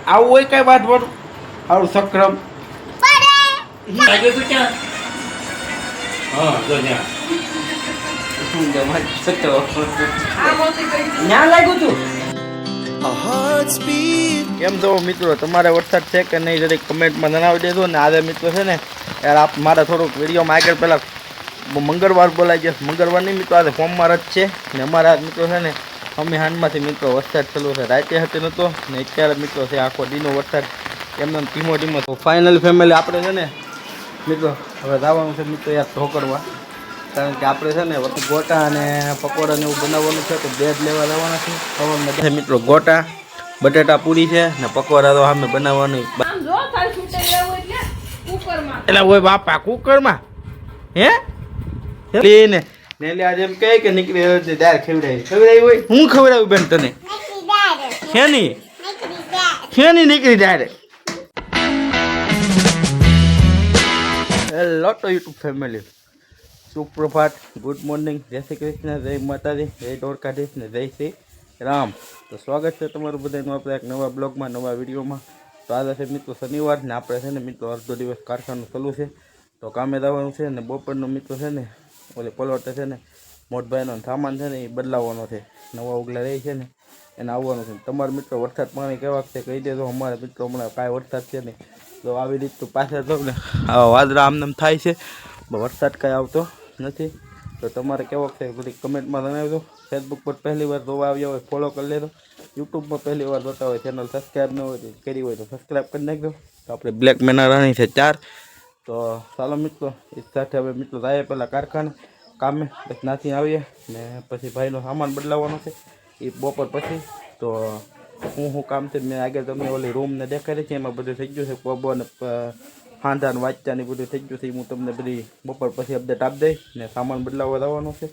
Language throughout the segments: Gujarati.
આવું હોય કઈ વાત બોલું આવું સક્રમ લાગ્યું તું ક્યાં હા જો ત્યાં લાગ્યું તું કેમ તો મિત્રો તમારે વરસાદ છે કે નહીં જરી કમેન્ટમાં જણાવી દેજો ને આજે મિત્રો છે ને યાર મારા થોડુંક વિડીયોમાં આગળ પહેલાં મંગળવાર બોલાઈ ગયો મંગળવાર નહીં મિત્રો આજે સોમવાર જ છે ને અમારા મિત્રો છે ને અમે હાંડમાંથી મિત્રો વરસાદ ચાલુ છે રાતે હતી નહોતો ને અત્યારે મિત્રો છે આખો દીનો વરસાદ એમને ધીમો ધીમો તો ફાઇનલ ફેમિલી આપણે છે ને મિત્રો હવે જવાનું છે મિત્રો યાર ઢોકરવા કારણ કે આપણે છે ને ગોટા અને પકોડા ને એવું બનાવવાનું છે તો બ્રેડ લેવા જવાના છે ખબર મિત્રો ગોટા બટેટા પૂરી છે ને પકોડા તો અમે બનાવવાનું એટલે ઓય બાપા કુકરમાં હે ને નેલે આજે એમ કહે કે નીકળી દાળ ખવડાવી હોય હું ખવડાવું બેન તને શેની નીકળી દાળ હેલો તો યુટ્યુબ ફેમિલી સુપ્રભાત ગુડ મોર્નિંગ જય શ્રી કૃષ્ણ જય માતાજી જય દ્વારકાધીશ ને જય શ્રી રામ તો સ્વાગત છે તમારું બધાનું આપણે એક નવા બ્લોગમાં નવા વિડીયોમાં તો આજે છે મિત્રો શનિવાર ને આપણે છે ને મિત્રો અડધો દિવસ કારખાનું ચાલુ છે તો કામે જવાનું છે ને બપોરનો મિત્રો છે ને ઓલી પલોટ છે ને મોટભાઈનો સામાન છે ને એ બદલાવવાનો છે નવા ઉગલા રહી છે ને એને આવવાનું છે તમારા મિત્રો વરસાદ પાણી કેવા છે કહી દેજો અમારા મિત્રો હમણાં કાંઈ વરસાદ છે નહીં તો આવી રીતનું પાછળ તો ને આવા વાદળા આમનામ થાય છે વરસાદ કાંઈ આવતો નથી તો તમારે કેવો છે બધી કમેન્ટમાં જણાવજો ફેસબુક પર પહેલી વાર જોવા આવ્યા હોય ફોલો કરી લેજો યુટ્યુબમાં પહેલી વાર જોતા હોય ચેનલ સબસ્ક્રાઈબ ન હોય કરી હોય તો સબસ્ક્રાઈબ કરી નાખજો તો આપણે બ્લેક મેના રાણી છે 4 તો ચાલો મિત્રો એ સાથે હવે મિત્રો જાય પહેલાં કારખાને કામે બસ નાથી આવીએ ને પછી ભાઈનો સામાન બદલાવવાનો છે એ બપોર પછી તો હું કામ છે મેં આગળ તમને ઓલી રૂમને દેખાડી છે એમાં બધું થઈ ગયું છે કોબો ને હાંધા ને વાંચતાની બધું થઈ ગયું છે હું તમને બધી બપોર પછી અપડેટ આપી દઈશ ને સામાન બદલાવવા જવાનો છે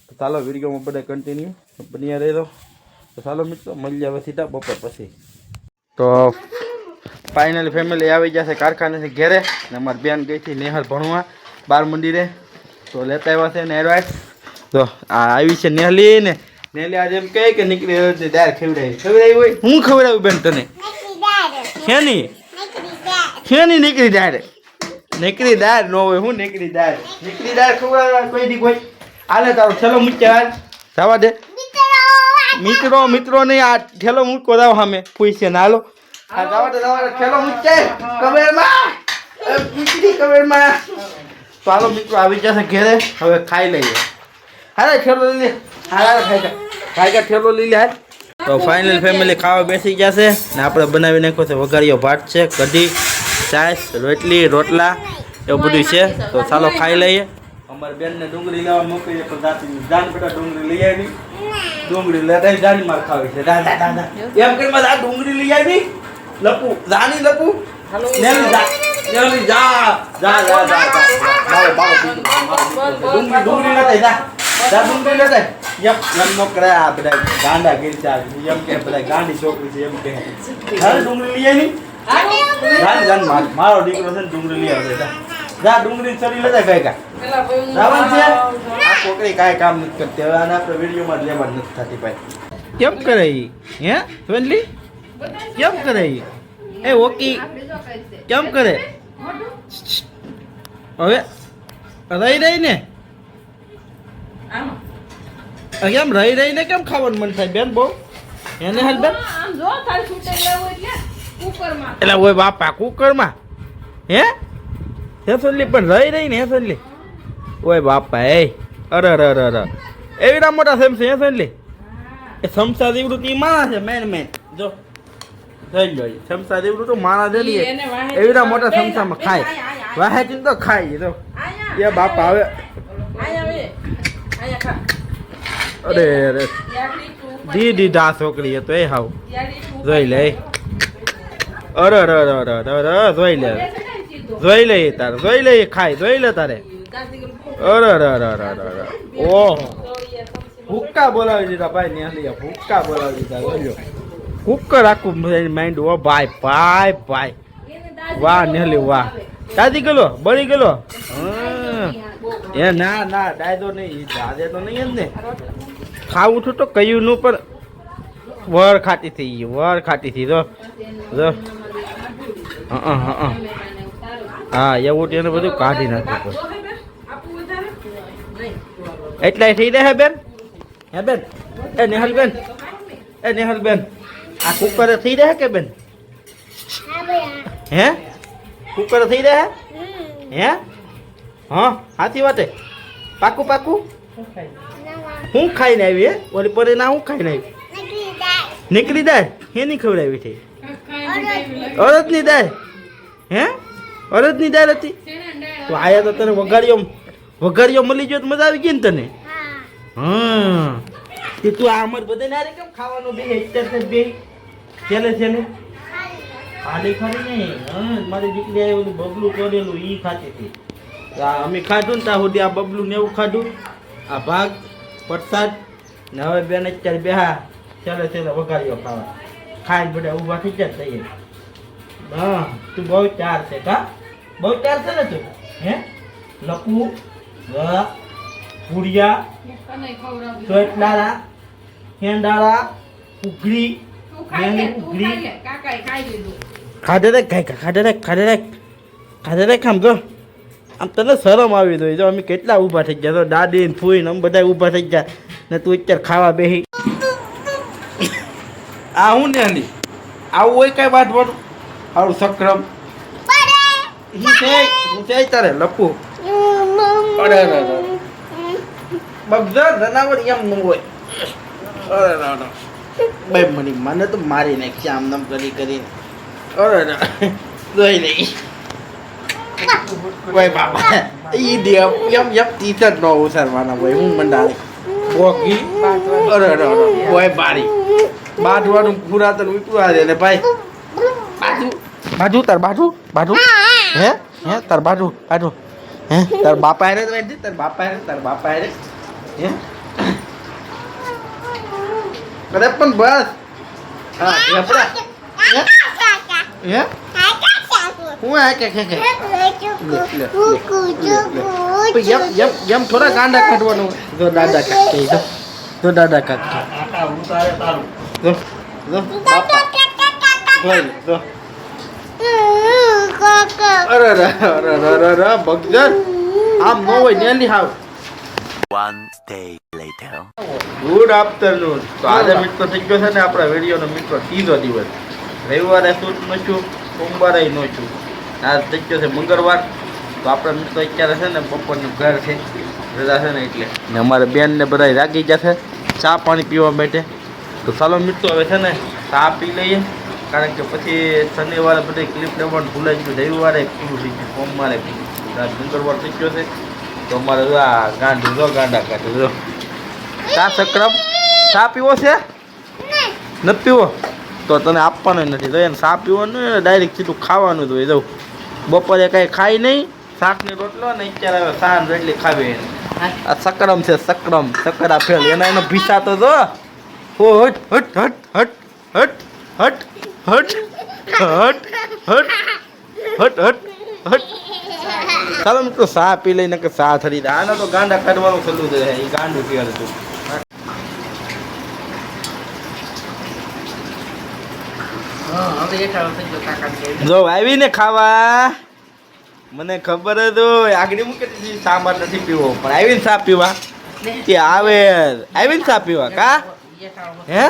તો ચાલો વિડીયોમાં બધા કન્ટિન્યુ બન્યા રહેજો તો ચાલો મિત્રો મળીએ હવે સીધા બપોર પછી તો ફાઇનલી ફેમિલી આવી જશે કારખાનેથી ઘેરે ને અમારી બેન ગઈ હતી નેહલ ભણવા બાર મંદિરે તો લેતા આવ્યા છે ને એડવાઇસ તો આ આવી છે નેહલી ને નેહલી આજે એમ કહે કે નીકળી દાળ ખવડાવી હોય હું ખવડાવું બેન તને શેની નીકળી દાળ ન હોય હું નીકળી દાળ ખવડાવવા કોઈ દી કોઈ હાલે તારો ઠેલો મૂક્યા જવા દે મિત્રો નહીં આ ઠેલો મૂકો જાવ સામે પૂછે ને હાલો જવા દે ઠેલો મૂકે કબેરમાં તો હાલો મિત્રો આવી જશે ઘેરે હવે ખાઈ લઈએ હારે ઠેલો લઈ લે ખાઈ ઠેલો લઈ લે તો ફાઇનલ ફેમિલી ખાવા બેસી જશે ને આપણે બનાવી નાખ્યો છે વઘારીયો ભાત છે કઢી છાશ રોટલી રોટલા એવું બધું છે તો ચાલો ખાઈ લઈએ અમારી બેનને ડુંગળી લેવા મોકલીએ તો જાન બેટા ડુંગળી લઈ આવી ડુંગળી લેતા જાની માર ખાવી છે દાદા એમ કે આ ડુંગળી લઈ આવી લપુ જાની લપુ નેલી જા ડુંગળી લેતા જા ડુંગળી લેતા એમ નો કરે આ બધા ગાંડા ગીરચા એમ કે બધા ગાંડી છોકરી છે એમ કે હાલ ડુંગળી લઈ આવી જાન મારો દીકરો છે ને ડુંગળી લઈ આવે જા ડુંગળી ચડી લેતા કઈ કા રાવણ છે આ છોકરી કાંઈ કામ નથી કરતી હવે આને આપણે વિડીયોમાં જ લેવા નથી થતી ભાઈ કેમ કરે હે ફ્રેન્ડલી કેમ કરે એ ઓકી કેમ કરે હવે રહી ને કેમ રહી ને કેમ ખાવાનું મન થાય બેન બહુ એને હાલ બેન એટલે ઓય બાપા કુકરમાં હે સોનલી પણ રહી ને સોનલી ઓય બાપા અરે એવી મોટા સેમ છે સોનલી એ સમસા દેવડું તી માણા છે મેન જો થઈ ગયો સમસા દેવડું તો માણા દેલી એવી મોટા સમસામાં ખાય વાહે તો ખાય તો એ બાપા હવે અરે દીદી દા છોકરી તો એ હાવ જોઈ લે અરે જોઈ લે તારે જોઈ લે ખાય જોઈ લે તારે અરે ઓહો હુક્કા બોલાવી દીધા ભાઈ નેહલી હુક્કા બોલાવી દીધા જોજો કુકર આખું માઇન્ડ ઓ ભાઈ વાહ નેહલી વાહ દાદી ગયેલો બળી ગયેલો એ ના ડાયદો નહીં દાદે તો નહીં જ ને ખાવું છું તો કયું નું પણ વર ખાટી થઈ ગઈ, વર ખાટી થઈ. જો જો હા એવું તેને બધું કાઢી નાખ્યું. એટલે થઈ જાય બેન. હે બેન, એ નેહલ બેન, એ નેહલ બેન, આ કુકર થઈ જાય કે બેન? હે કુકર થઈ જાય હે? હા સાચી વાત. પાકું પાકું. હું ખાઈને આવી હે? ઓલી પરે ના હું ખાઈને આવી? નીકળી દાળ. હે નહીં ખવડાવી થઈ? અડદની દાળ. હે અડદની દાળ હતી? તો આયા તો તને વઘારીઓ મળી ગયો તો મજા આવી ગઈ ને તને? હા તે તું આ અમાર બધે ના રે કેમ ખાવાનું બે અત્યારે બે છેલ્લે છેલ્લે ખાલી ખાલી નહીં. હા મારી દીકરી આવી ઓલું બબલું કરેલું ઈ ખાતી હતી. અમે ખાધું ને ત્યાં સુધી આ બબલું ને એવું ખાધું, આ ભાગ પ્રસાદ ને હવે બેન અત્યારે બેહા છેલ્લે છેલ્લે વઘારીઓ ખાવા ખાઈને બધા ઊભા થઈ જાય તૈયાર. હા તું બહુ ચાર છે કા? બહુ ચાર છે ને તું? હે લપુ પુડિયા સોટલારા હેંડાળા ઉઘડી ઉઘડી ખાધે રે ખાધે રે ખાધે રે ખાધે રે. આમ જો આમ તને શરમ આવી દો. જો અમે કેટલા ઊભા થઈ ગયા, તો દાદી ને ફૂઈ ને અમે બધા ઊભા થઈ ગયા ને તું અત્યારે ખાવા બેહી. આ હું ને આંધી આવું હોય કઈ વાત વાળું સારું સક્રમ હું છે તારે લપુ. અરે બગદર જનાવર એમ ન હોય. અરે ભાઈ મને તો મારી નાખશે આમ નામ કરી કરીને. અરે જોઈ નહીં ભાઈ બાબા ઈ દે એમ ટીચર ન ઉછારવાના હોય. હું મંડાળી બોકી. અરે ભાઈ બારી બાજવાનું પુરાતન ઉતવા દે ને ભાઈ. બાજુ તાર બાજુ બાજુ હે હે તાર બાજુ બાજુ હે તાર બાપા રે તાર બાપા રે હે અરે પણ બસ હા આપડા હે હું આ કે એમ થોડા ગાંડા કાઢવાનું. જો દાદા કાઢે જો દાદા કાઢે જો જો બાપા જો અરે બગદર આમ ન હોય નેલી હાવ. One day later. Good afternoon. તો આજે મિત્રો થઈ ગયો છે ને આપણા વિડીયોનો મિત્રો ત્રીજો દિવસ. રવિવારે શૂટ નહોતું, સોમવારે નહોતું, આજ થઈ ગયો છે મંગળવાર. તો આપણા મિત્રો અત્યારે છે ને બપોરનું ઘર છે, રજા છે ને એટલે ને અમારે બેન ને બધા રાગી જશે ચા પાણી પીવા માટે. તો ચાલો મિત્રો હવે છે ને ચા પી લઈએ, કારણ કે પછી શનિવારે બધી ક્લિપ લેવાનું ભૂલાઈ ગયું, રવિવારે પૂરું થઈ ગયું, સોમવારે મંગળવાર થઈ ગયો છે. તો અમારે આ ગાંડું જો ગાંડા કાઢે જો. ચા સક્રમ ચા પીવો છે? નથી પીવો તો તને આપવાનો નથી. તો એને ચા પીવાનું ડાયરેક્ટ સીધું ખાવાનું જ હોય. જવું બપોરે કાંઈ ખાઈ નહીં, શાકની રોટલો ને અત્યારે હવે સાંજ રોટલી ખાવી. આ સક્રમ છે સક્રમ, સકરા ફેલ એનો ભીસા તો જો હટ હટ હટ હટ હટ હટ હટ હટ હટ હટ હટ. ચાલો મિત્રો ચા પી લઈને કે ચા થરી આના તો ગાંડા કાઢવાનું ચાલુ છે. એ ગાંડું પીવાનું હતું. જો આવીને ખાવા મને ખબર જ હોય આગળ મૂકે સાંભાર નથી પીવો, પણ આવીને ચા પીવા કે આવે આવીને ચા પીવા કા હે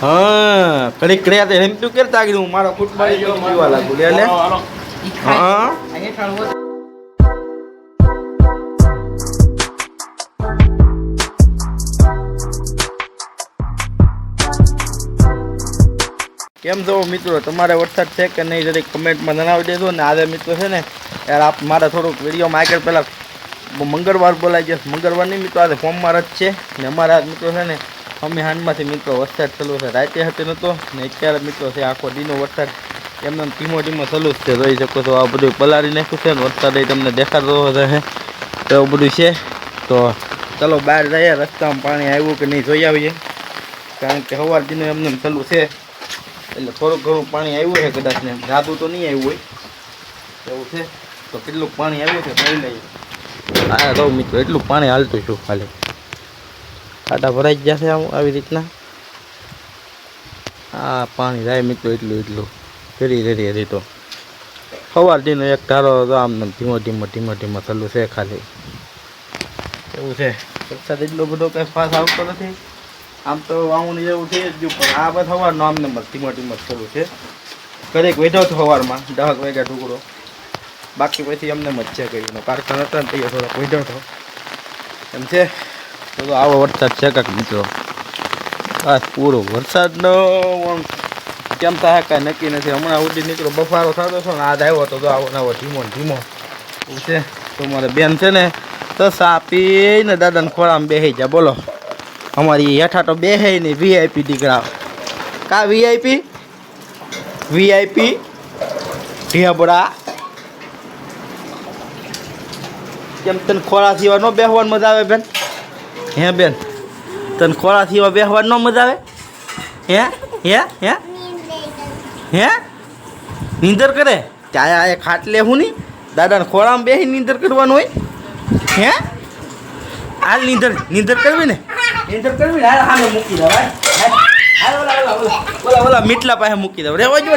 હા કડીક કર્યા એમ તું કરતા આગળ હું મારો ફૂટબારી જેવો પીવા લાગુ લે હા. કેમ છો મિત્રો, તમારે વરસાદ છે કે નહીં જરીક કમેન્ટમાં જણાવી દેજો. ને આજે મિત્રો છે ને યાર આપ મારા થોડુંક વિડીયોમાં આગળ પહેલાં મંગળવાર બોલાઈ જશે. મંગળવાર નહીં મિત્રો આજે ફોર્મમાં જ છે ને અમારા મિત્રો છે ને અમે હાંડમાંથી મિત્રો વરસાદ ચાલુ છે. રાતે હતી નહોતો ને અત્યારે મિત્રો છે આખો દીનો વરસાદ એમને ધીમો ધીમો ચાલુ જ છે. જોઈ શકો છો આ બધું પલાળી નાખ્યું છે ને વરસાદ એ તમને દેખાતો રહે તો એવું બધું છે. તો ચાલો બહાર જઈએ, રસ્તામાં પાણી આવ્યું કે નહીં જોઈ આવીએ, કારણ કે સવાર દીનો એમને ચાલુ છે એટલે થોડુંક ઘણું પાણી આવ્યું છે કદાચ ને જાદુ તો નહીં આવ્યું હોય એવું છે. તો કેટલું પાણી આવ્યું છે જોઈ લઈએ. હા તો મિત્રો એટલું પાણી હાલતું છું ખાલી ખાડા ભરાઈ જ જશે આમ આવી રીતના આ પાણી જાય મિત્રો એટલું ફેરી તો સવારથીનો એક ધારો તો આમ ધીમો ચાલુ છે ખાલી એવું છે. વરસાદ એટલો બધો કંઈ ફાસ આવતો નથી. આમ તો વાવણી જેવું થઈ જ ગયું પણ આ બધા સવારનો આમ નંબર ધીમો ચાલુ છે. ઘરેક વેઠો હતો સવારમાં 10 વાગ્યા ટુકડો, બાકી પછી અમને મજા કર્યું કારખાના હતા ને તો થોડોક વેઠો હતો એમ છે. તો આવો વરસાદ છે કાંક મિત્રો. બસ પૂરો વરસાદનો કેમ થાય કાંઈ નક્કી નથી. હમણાં ઉડી નીકળો બફારો થતો હતો ને આજ આવ્યો તો આવો નવો ધીમો એવું છે. તો મારે બેન છે ને તો સાપીને દાદાને ખોળામાં બેસી જાય. બોલો અમારી હેઠા તો બેસે નહીં VIP દીકરા. કા VIP ઢેબડા કેમ તને ખોળા સિવાય ન બેસવાની મજા આવે બેન? હે બેન તને ખોળા સિવાય બેસવાની ન મજા આવે? હે નીંદર કરે ત્યાં આ ખાટલે હું નહીં દાદાને ખોળામાં બેસી નીંદર કરવાનું હોય? હે હાલ નીંદર કરવી ને હાલ હામે મૂકી દેવાય. ઓલા મીટલા પાસે મૂકી દઉં. રેવા જો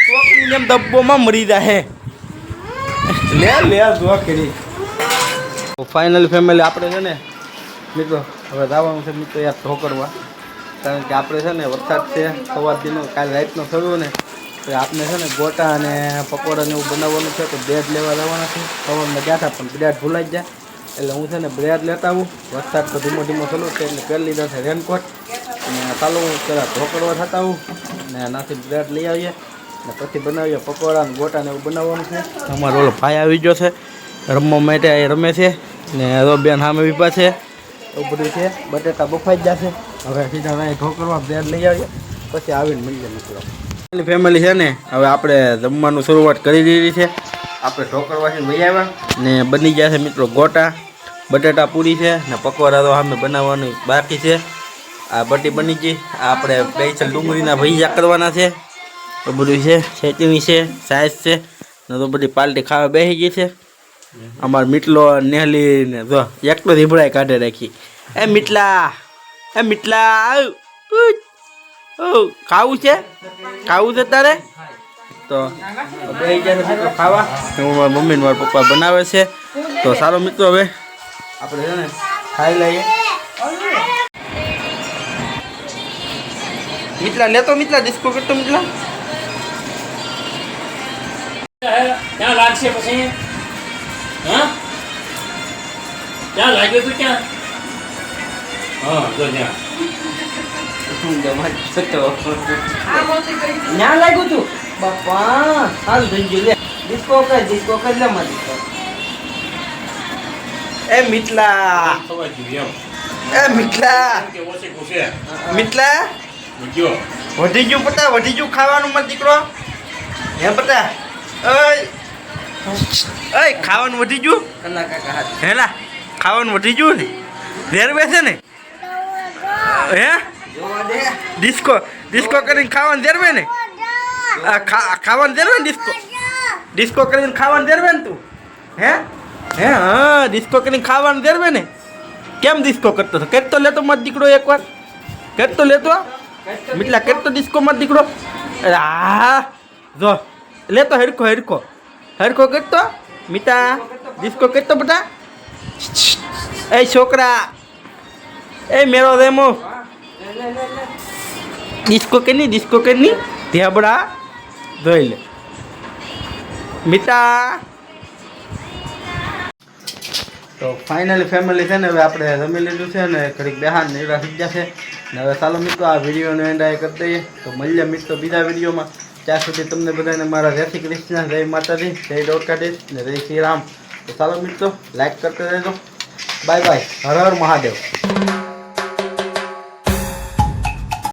છોકરીને એમ ડબ્બોમાં મરી જાય. લે જો કરી ફાઇનલ ફેમિલી આપણે છે ને મિત્રો હવે જવાનું છે મિત્રો યાર ઢોકરવા. કારણ કે આપણે છે ને વરસાદ છે સવારથીનો કાલે રાતનો થયો ને તો આપણે છે ને ગોટા અને પકોડા ને એવું બનાવવાનું છે. તો બ્રેડ લેવા જવાના છે. સવારમાં ગયા હતા પણ બ્રેડ ભૂલાઈ જાય એટલે હું છે ને બ્રેડ લેતા આવું. વરસાદ તો ધીમો ચાલુ છે એટલે પહેરી લીધા છે રેનકોટ અને ચાલો પહેલાં ઢોકરવા થતા આવું ને નાથી બ્રેડ લઈ આવીએ ને પછી બનાવીએ પકોડા ને ગોટા ને એવું બનાવવાનું છે. અમારો ઓલો ભાઈ આવી ગયો છે રમવા માટે, એ રમે છે ને બેન સામે વિભા છે એવું બધું છે. બટેટા બફાઈ જ જશે. હવે સીધા અહીં ઢોકરવા બ્રેડ લઈ આવીએ પછી આવીને મળીએ મિત્રો. ફેમિલી છે ને હવે આપણે જમવાનું શરૂઆત કરી દીધી છે. આપણે ઢોકરવાથી વહી આવ્યા ને બની ગયા છે મિત્રો ગોટા, બટેટા પૂરી છે ને પકોડા તો સામે બનાવવાનું બાકી છે. આ બટી બની ગઈ. આ આપણે સ્પેશિયલ ડુંગળીના ભજીયા કરવાના છે. તો બધું છે ચટણી છે સાઈઝ છે ને તો બધી પાર્ટી ખાવા બેસી ગઈ છે. અમારો મીટલો નેહલી ને જો એકલો રીભડાઈ કાઢે રાખી. એ મીટલા ખાવું છે તારે? તો બેસી ગયા છે મિત્રો ખાવા. હું મારા મમ્મી ને મારા પપ્પા બનાવે છે. તો સારો મિત્રો હવે આપણે છે ને ખાઈ લઈએ. મિતલા લેતો ડિસ્કો કરતો મિતલા ક્યાં લાગશે પછી? હા ક્યાં લાગ્યો તું? ક્યાં? હા જો ત્યાં લાગ્યું તું બાપા. હાલ ધંજો લે ડિસ્કો કરી લે મારી. એ મિતલા ખબર ગયું મિતલા વધી ગયું ખાવાનું મારો દીકરો. હે પતા ઓય ખાવાનું વધી ગયું. હેલા ખાવાનું વધી ગયું ને રેરવે છે ને હે ડિસ્કો કરીને ખાવાનું દેરવે ને ખાવાનું દેરવે ને ડિસ્કો કરીને ખાવાનું દેરવે ને તું હે હા ડિસ્કો કરીને ખાવાનું દેરવે ને. કેમ ડિસ્કો કરતો હતો? કેટલો લેતો મારો દીકરો એકવાર કેટલો લેતો મિતલા કેટલો ડિસ્કો મારો દીકરો. હા જો લેતો હરખો કરતો મીતા ડિસ્કો કરતો બેટા. એ છોકરા એ મેરો રેમો ડિસ્કો કરની ઢેબડા જોઈ લે મીતા. તો ફાઇનલી ફેમિલી છે ને હવે આપણે જમી લીધું છે ને ઘડીક બેહાન નીરા થઈ જશે ને હવે ચાલો મિત્રો આ વિડીયોનો એન્ડ આ કરી દઈએ. તો મળીએ મિત્રો બીજા વિડીયોમાં. ત્યાં સુધી તમને બધાને મારા જય શ્રી કૃષ્ણ, જય માતાજી, જય દ્વારકાધીશ ને જય શ્રી રામ. તો ચાલો મિત્રો લાઈક કરતા રહેજો. બાય હર હર મહાદેવ.